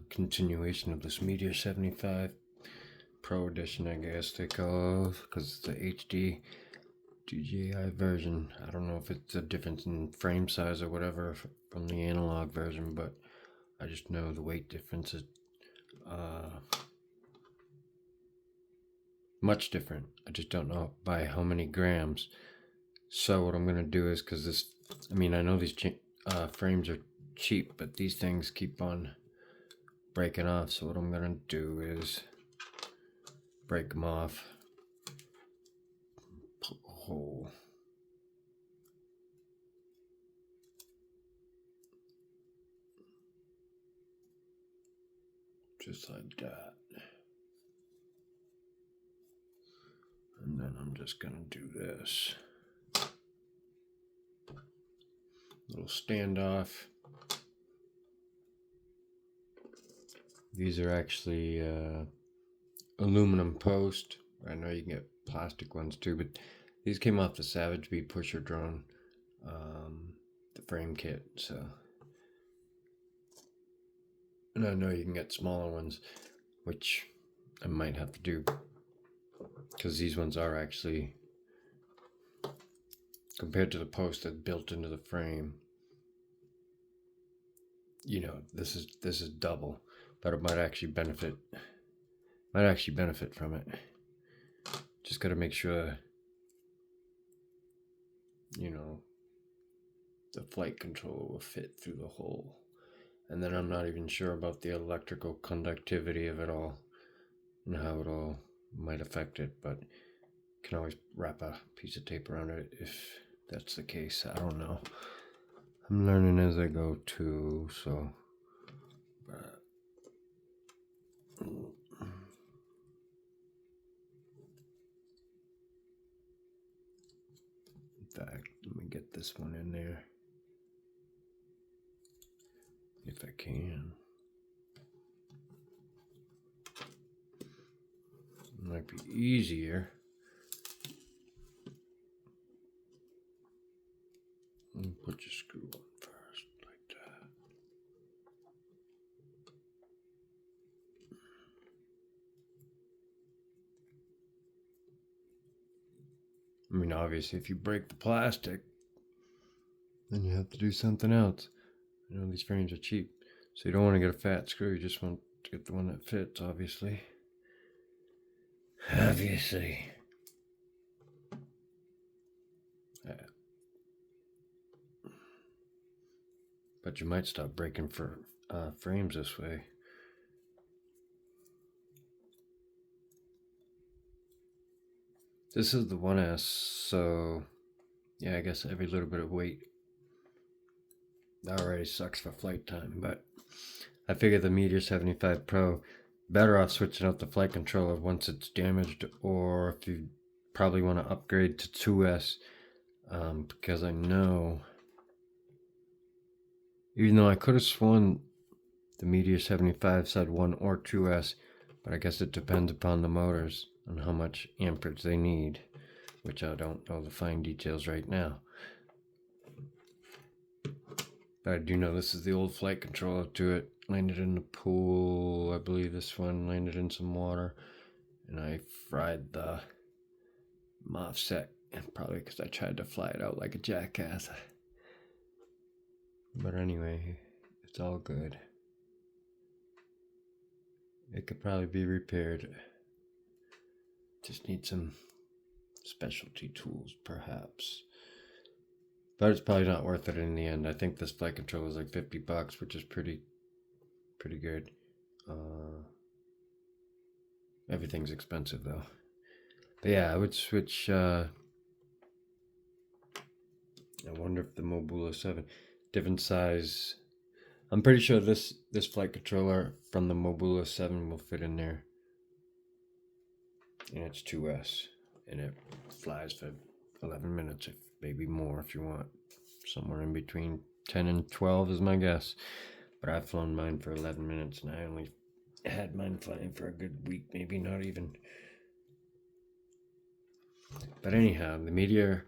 Continuation of this Meteor75 Pro Edition, I guess they call it, because it's the HD DJI version. I don't know if it's a difference in frame size or whatever from the analog version, but I just know the weight difference is much different. I just don't know by how many grams. So what I'm going to do is, because this, I know these frames are cheap, but these things keep on breaking off. So what I'm going to do is break them off, pull a hole, just like that. And then I'm just going to do this little standoff. These are actually aluminum post. I know you can get plastic ones too, but these came off the Savage Bee Pusher drone, the frame kit. So, and I know you can get smaller ones, which I might have to do, because these ones are actually, compared to the post that's built into the frame, you know, this is double, but it might actually benefit from it. Just got to make sure, you know, the flight controller will fit through the hole. And then I'm not even sure about the electrical conductivity of it all and how it all might affect it, but can always wrap a piece of tape around it if that's the case. I don't know. I'm learning as I go too, so. In fact, let me get this one in there, if I can. It might be easier. Put your screw on first, like that. Obviously, if you break the plastic, then you have to do something else. These frames are cheap, so you don't want to get a fat screw. You just want to get the one that fits, obviously. But you might stop breaking for frames this way. This is the 1S, so yeah, I guess every little bit of weight already sucks for flight time, but I figure the Meteor75 Pro, better off switching out the flight controller once it's damaged, or if you probably want to upgrade to 2S, because I know, even though I could have sworn the Meteor75 said 1 or 2S, but I guess it depends upon the motors and how much amperage they need, which I don't know the fine details right now. But I do know this is the old flight controller to it. Landed in the pool. I believe this one landed in some water, and I fried the MOFSET, and probably because I tried to fly it out like a jackass. But anyway, it's all good. It could probably be repaired. Just need some specialty tools, perhaps. But it's probably not worth it in the end. I think this flight controller is like $50, which is pretty good. Everything's expensive though. But yeah, I would switch. I wonder if the Mobula 7, different size. I'm pretty sure this flight controller from the Mobula 7 will fit in there. And it's 2S, and it flies for 11 minutes, if maybe more if you want. Somewhere in between 10 and 12 is my guess. But I've flown mine for 11 minutes, and I only had mine flying for a good week, maybe not even. But anyhow, the Meteor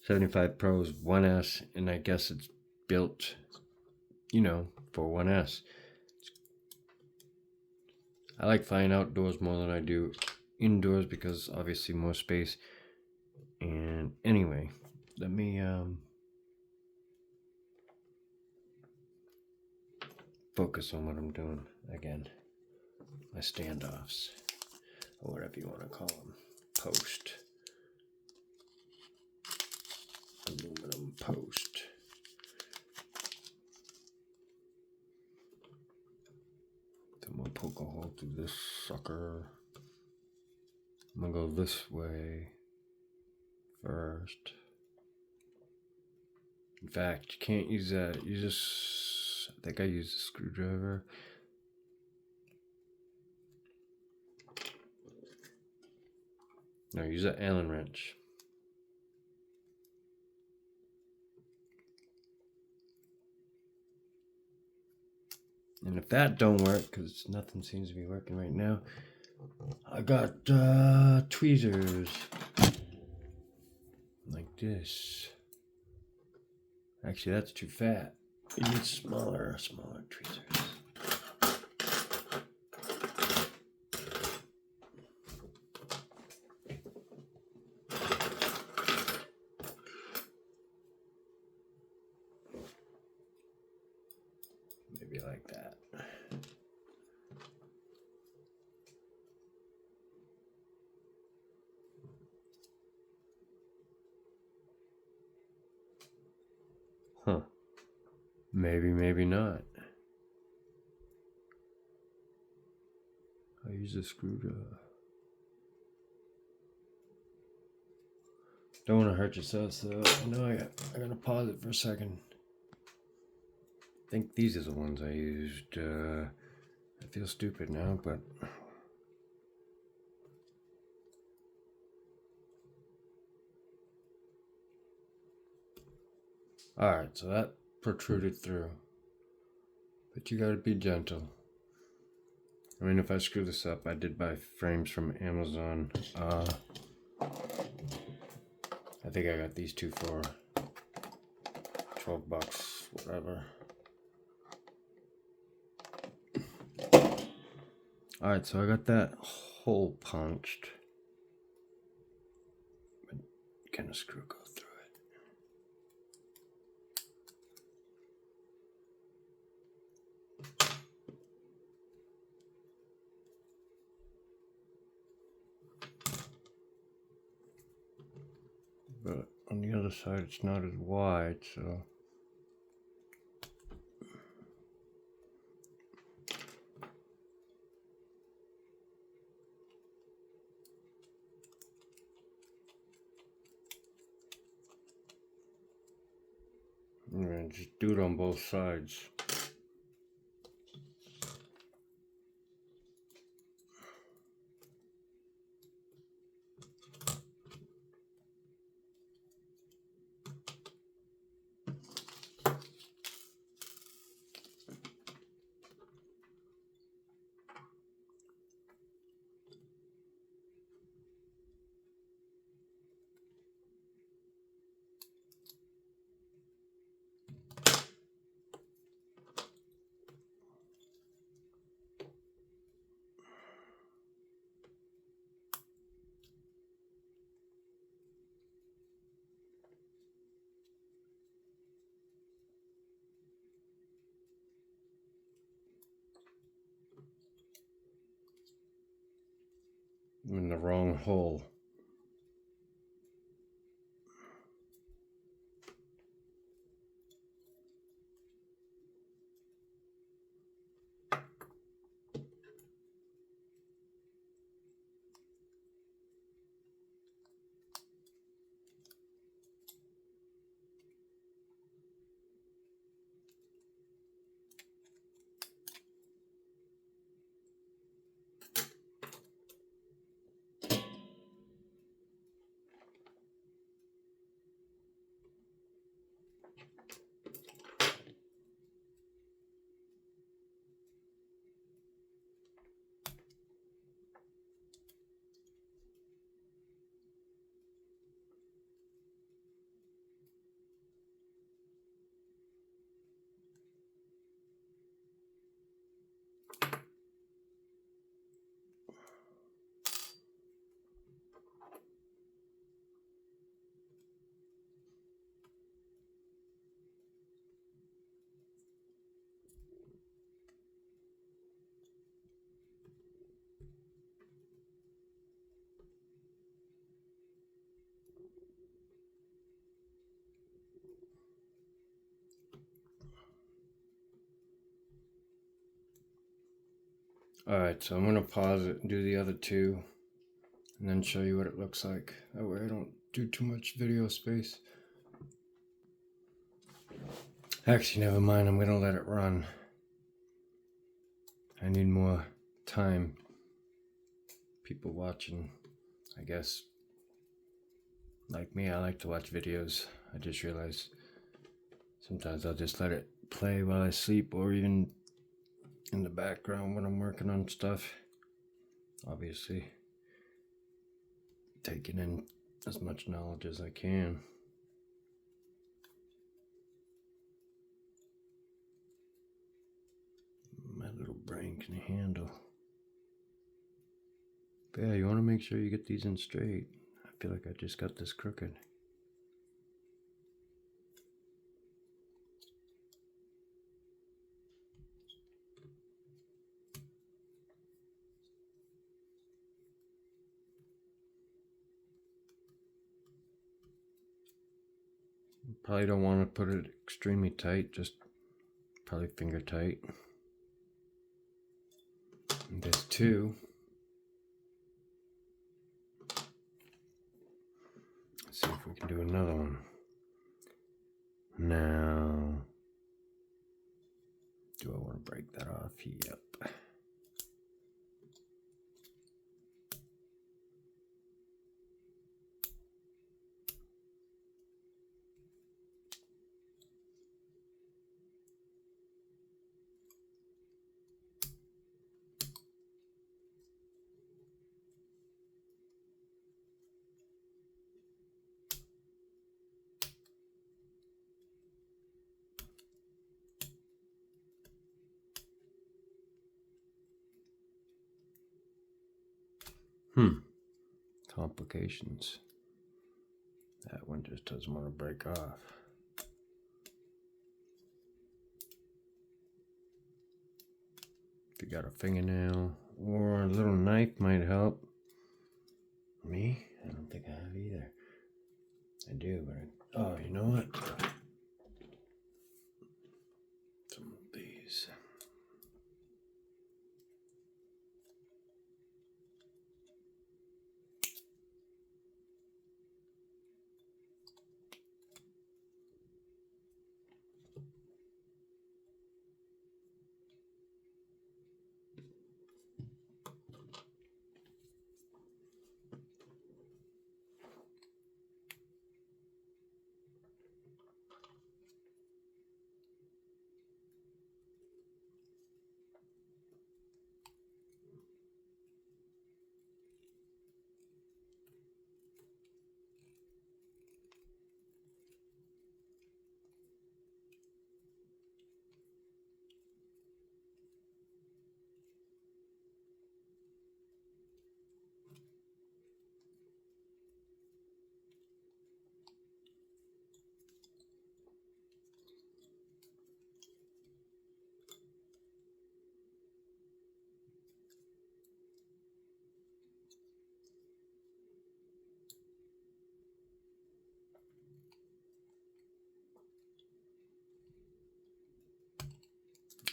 75 Pro is 1S, and I guess it's built you know, for 1S. I like flying outdoors more than I do indoors because obviously more space. And anyway, let me focus on what I'm doing again. My standoffs, or whatever you want to call them. Post. Aluminum post. Then we'll poke a hole through this sucker. I'm gonna go this way first. In fact, you can't use that. You just, I think I used a screwdriver. No, use an Allen wrench. And if that don't work, because nothing seems to be working right now, I got tweezers like this. Actually, that's too fat. You need smaller tweezers. Maybe like that. Huh. Maybe, maybe not. I use a screwdriver. Don't want to hurt yourself, so I know I gotta pause it for a second. I think these are the ones I used. I feel stupid now, but alright, so that protruded through. But you gotta be gentle. I mean, if I screw this up, I did buy frames from Amazon. I think I got these two for $12, whatever. Alright, so I got that hole punched. But can a screw go through it? But on the other side, it's not as wide, so. I'm gonna just do it on both sides. I'm in the wrong hole. Alright, so I'm going to pause it and do the other two, and then show you what it looks like. That way I don't do too much video space. Actually, never mind, I'm going to let it run. I need more time. People watching, I guess, like me, I like to watch videos. I just realized sometimes I'll just let it play while I sleep, or even in the background when I'm working on stuff. Obviously, taking in as much knowledge as I can. My little brain can handle. But yeah, you want to make sure you get these in straight. I feel like I just got this crooked. Probably don't want to put it extremely tight, just probably finger tight. And there's two. Let's see if we can do another one. Now, do I want to break that off? Yep. Complications. That one just doesn't want to break off. If you got a fingernail or a little knife might help. Me? I don't think I have either. I do, but oh, you know what? Some of these.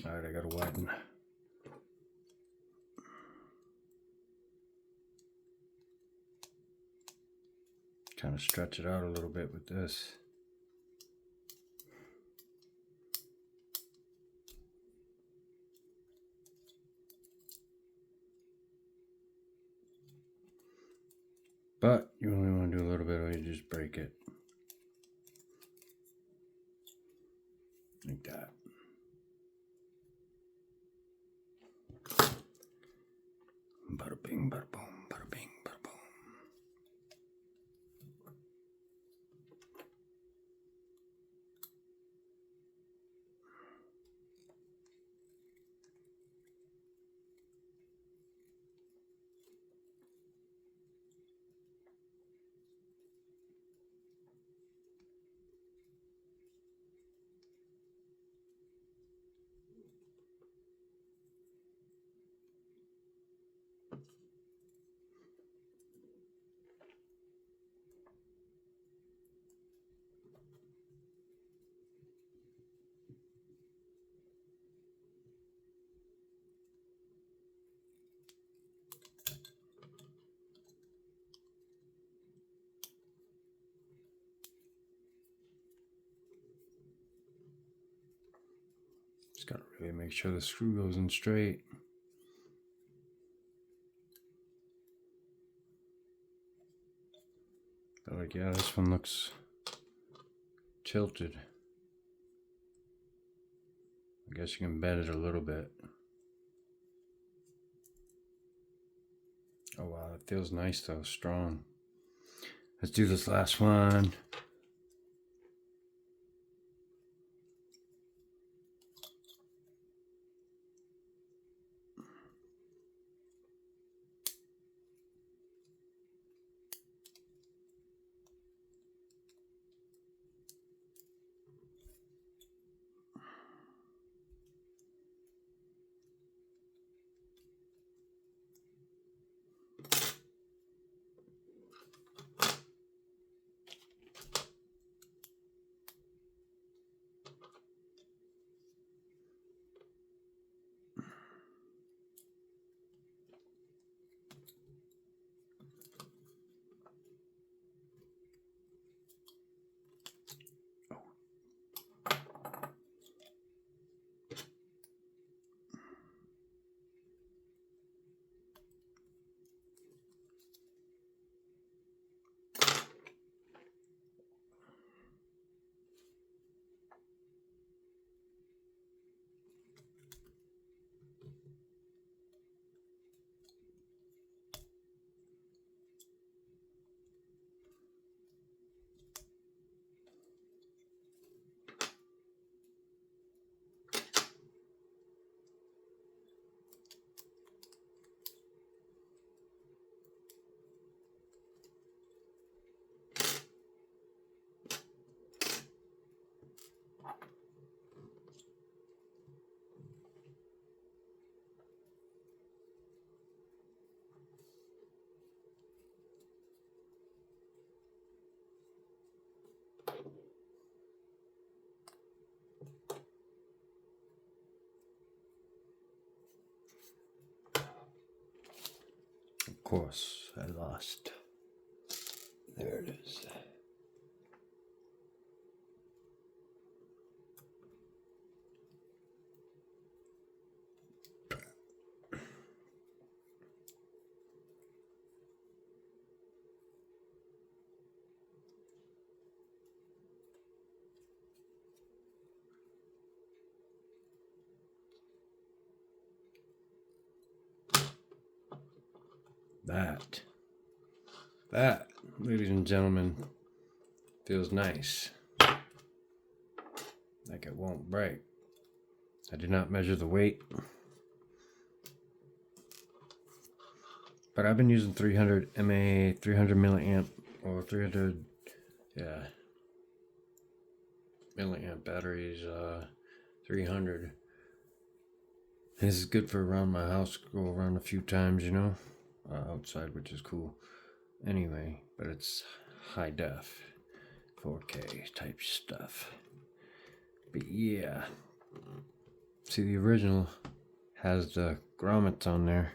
All right, I gotta widen. Kind of stretch it out a little bit with this. But you only want to do a little bit or you just break it. Like that. Bada bing, bada boom, bada bing, bada boom. Just gotta really make sure the screw goes in straight. But like, yeah, this one looks tilted. I guess you can bend it a little bit. Oh wow, it feels nice though, strong. Let's do this last one. Of course, I lost. There it is. That, ladies and gentlemen, feels nice. Like it won't break. I did not measure the weight, but I've been using 300 mAh, 300 milliamp, or 300, yeah, milliamp batteries, 300. This is good for around my house, go around a few times, you know, outside, which is cool. Anyway, but it's high def, 4K type stuff. But yeah, see, the original has the grommets on there,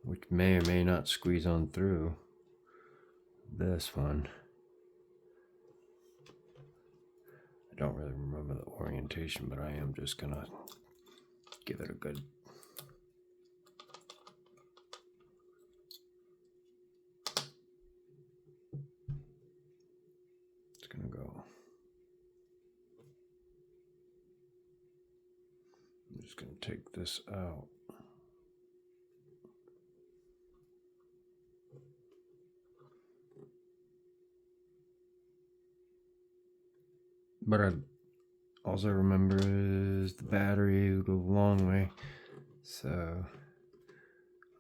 which may or may not squeeze on through. This one, I don't really remember the orientation, but I am just gonna give it a good gonna go. I'm just gonna take this out. But all I remember is the battery will go a long way. So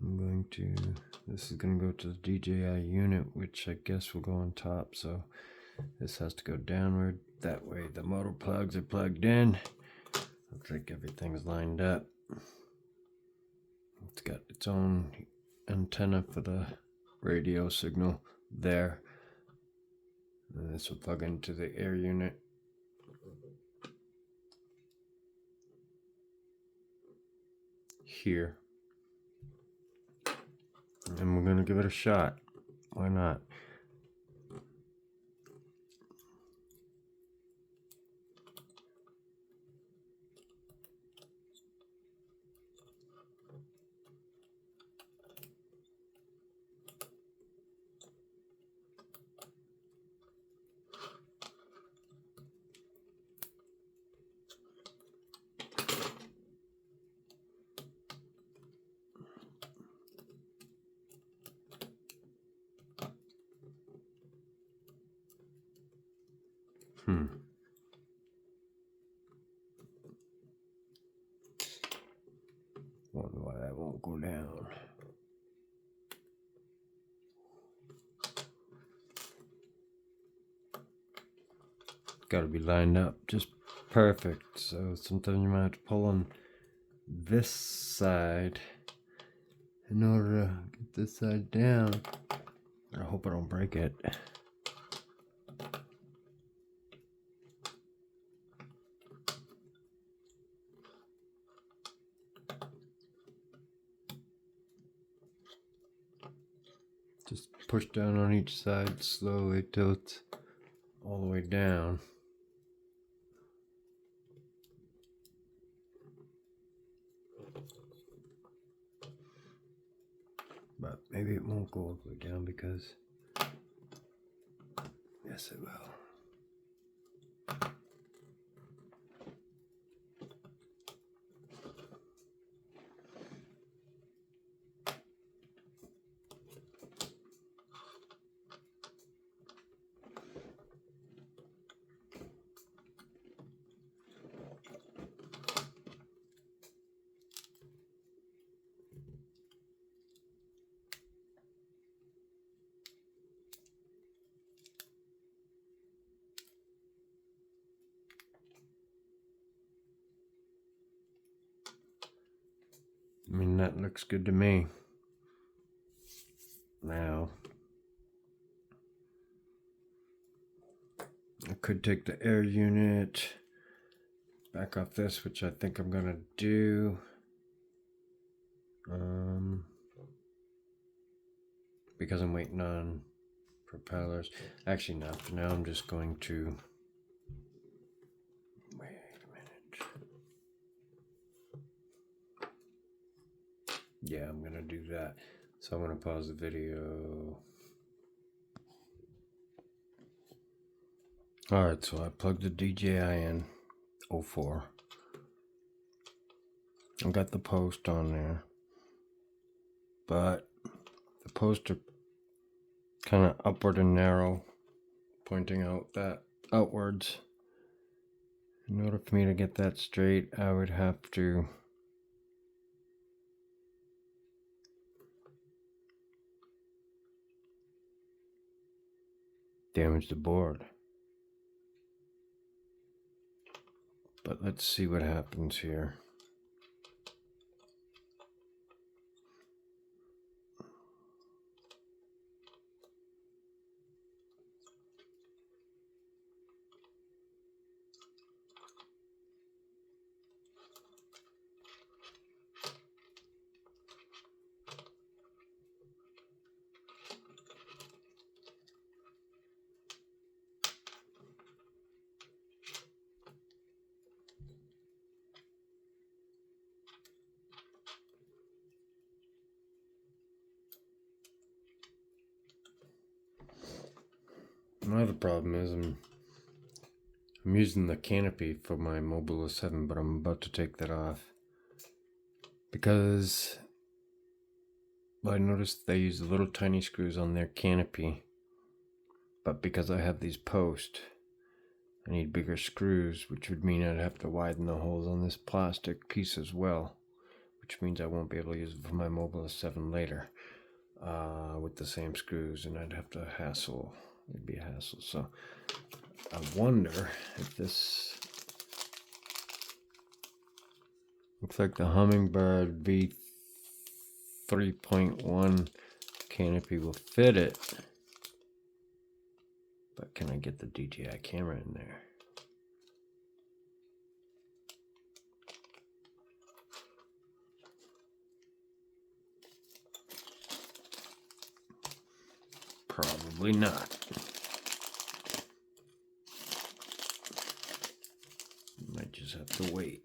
I'm going to, this is going to go to the DJI unit, which I guess will go on top. So this has to go downward. That way the motor plugs are plugged in. Looks like everything's lined up. It's got its own antenna for the radio signal there. And this will plug into the air unit. Here. And we're gonna give it a shot. Why not? Wonder why that won't go down. Got to be lined up just perfect. So sometimes you might have to pull on this side in order to get this side down. I hope I don't break it. Just push down on each side slowly till it's all the way down. But maybe it won't go all the way down because, yes it will. I mean, that looks good to me. Now, I could take the air unit back off this, which I think I'm gonna do. Because I'm waiting on propellers. Actually, no, for now I'm just going to wait a minute. Yeah, I'm gonna do that. So I'm gonna pause the video. Alright, so I plugged the DJI in 04. I got the post on there, but the posts are kind of upward and narrow, pointing out that outwards. In order for me to get that straight, I would have to damage the board. But let's see what happens here. My other problem is I'm using the canopy for my Mobile 7, but I'm about to take that off because I noticed they use the little tiny screws on their canopy, but because I have these posts, I need bigger screws, which would mean I'd have to widen the holes on this plastic piece as well, which means I won't be able to use it for my Mobile 7 later with the same screws, and I'd have to hassle. It'd be a hassle. So I wonder if this looks like the Hummingbird V3.1 canopy will fit it. But can I get the DJI camera in there? Probably not. Might just have to wait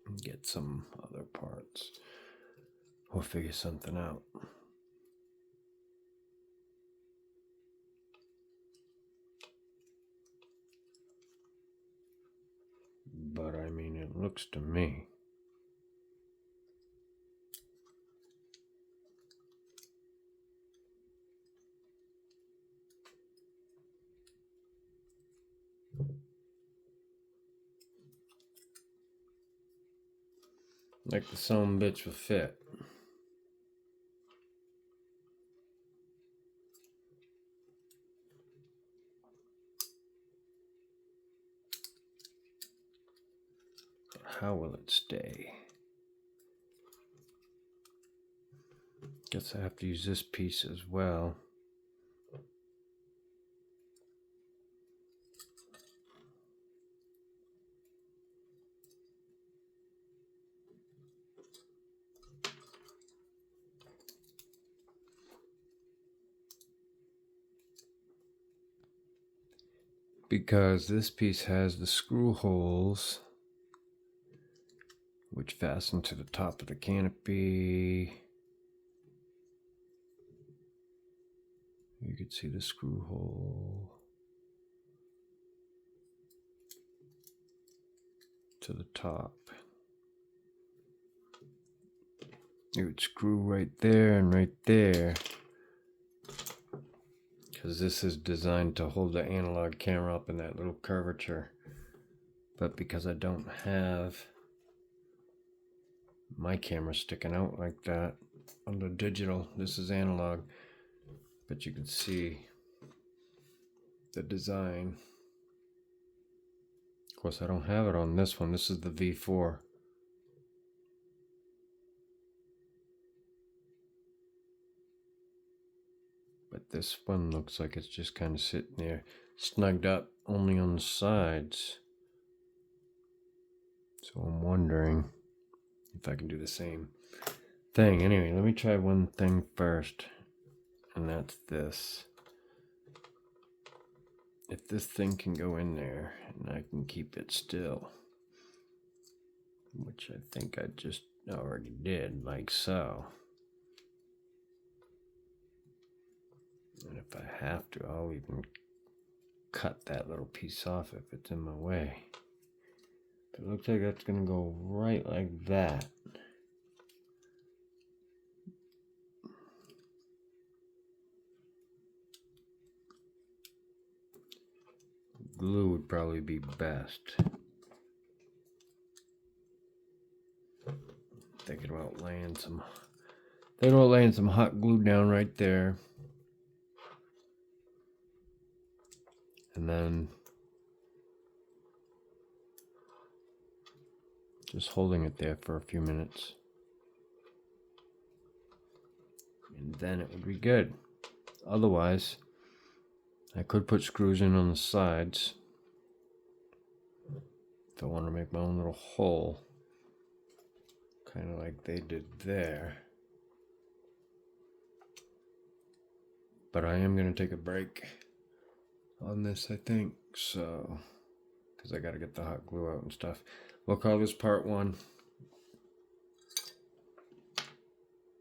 and get some other parts. We'll figure something out. But I mean, it looks to me Like the sewn bits will fit. But how will it stay? Guess I have to use this piece as well. Because this piece has the screw holes which fasten to the top of the canopy. You can see the screw hole to the top. You would screw right there and right there, because this is designed to hold the analog camera up in that little curvature. But because I don't have my camera sticking out like that on the digital, this is analog, but you can see the design. Of course, I don't have it on this one. This is the V4. But this one looks like it's just kind of sitting there, snugged up only on the sides. So I'm wondering if I can do the same thing. Anyway, let me try one thing first, and that's this. If this thing can go in there and I can keep it still, which I think I just already did, like so. And if I have to, I'll even cut that little piece off if it's in my way. But it looks like that's going to go right like that. Glue would probably be best. Thinking about laying some hot glue down right there. And then just holding it there for a few minutes. And then it would be good. Otherwise, I could put screws in on the sides if I want to make my own little hole, kind of like they did there. But I am going to take a break on this, I think, so, because I got to get the hot glue out and stuff. We'll call this part 1.